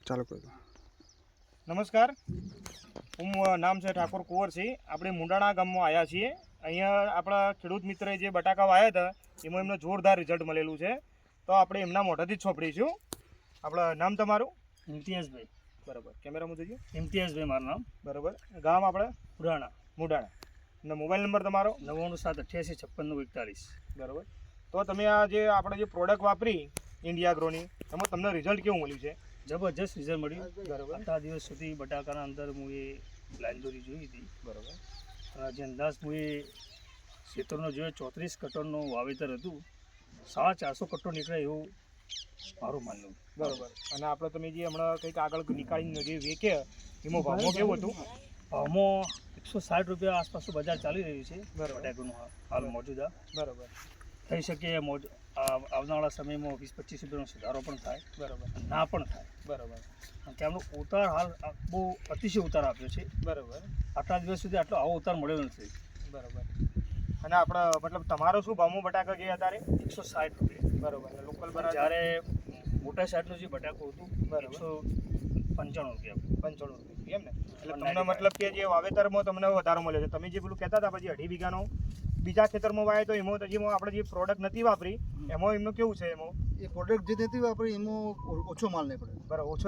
ચાલુ કરી દો. નમસ્કાર, હું નામ છે ઠાકોર કુંવરસિંહ. આપણે મુંડાણા ગામમાં આવ્યા છીએ. અહીંયા આપણા ખેડૂત મિત્રએ જે બટાકા વાવ્યા હતા એમાં એમને જોરદાર રિઝલ્ટ મળેલું છે. તો આપણે એમના મોઢાથી જ છોપડીશું. આપણા નામ તમારું? ઇમ્તિયાઝભાઈ. બરાબર, કેમેરામાં જોઈજો. ઇમ્તિયાઝભાઈ મારું નામ. બરાબર, ગામ આપણે મુંડાણા. અને મોબાઈલ નંબર તમારો? 9788565941. બરાબર. તો તમે આ જે આપણે જે પ્રોડક્ટ વાપરી ઇન્ડિયા ગ્રોની, એમાં તમને રિઝલ્ટ કેવું મળ્યું છે? જબરજસ્ત રિઝલ્ટ મળ્યું. બરાબર. આટલા દિવસ સુધી બટાકાના અંદર હું એ લાઈન દોરી જોઈ હતી. બરાબર. અને જે અંદાજ હું એ ક્ષેત્રનો જોયો 34 કટ્ટરનું વાવેતર હતું, 450 કટ્ટો નીકળે એવું મારું માનવું. બરાબર. અને આપણે તમે જે હમણાં કંઈક આગળ નીકાળીને જે વેચે એમાં ભાવમાં કેવું હતું? ભાવમાં 160 રૂપિયા આસપાસનું બજાર ચાલી રહ્યું છે બરાબર. બટાકાનું હાલ મોજૂદા. બરાબર. થઈ શકે આવનારા સમયમાં 20-25 રૂપિયાનો સુધારો પણ થાય, બરાબર. ના પણ થાય. બરાબર. અને તેમનો ઉતાર હાલ બહુ અતિશય ઉતાર આપ્યો છે. બરાબર. આટલા દિવસ સુધી આટલો આવો ઉતાર મળ્યો નથી. બરાબર. અને આપણે મતલબ તમારો શું ભાવમાં બટાકા ગયા અત્યારે? 160 રૂપિયા. બરાબર. લોકલ બરાબર. જ્યારે મોટા સાઈઝનું જે બટાકું હતું બરાબર. 195 રૂપિયા. 95 રૂપિયા એમ ને? એટલે તમને મતલબ કે જે વાવેતરમાં તમને વધારો મળ્યો છે. તમે જે પેલું કહેતા હતા પછી 2.5 વીઘાનો બીજા ખેતરમાં વાય તો એમાં આપણે જે પ્રોડક્ટ નથી વાપરી એમાં એમનું કેવું છે? એમાં એ પ્રોડક્ટ જે નથી વાપરી એમાં ઓછો માલ નહીં પડે. બરાબર, ઓછો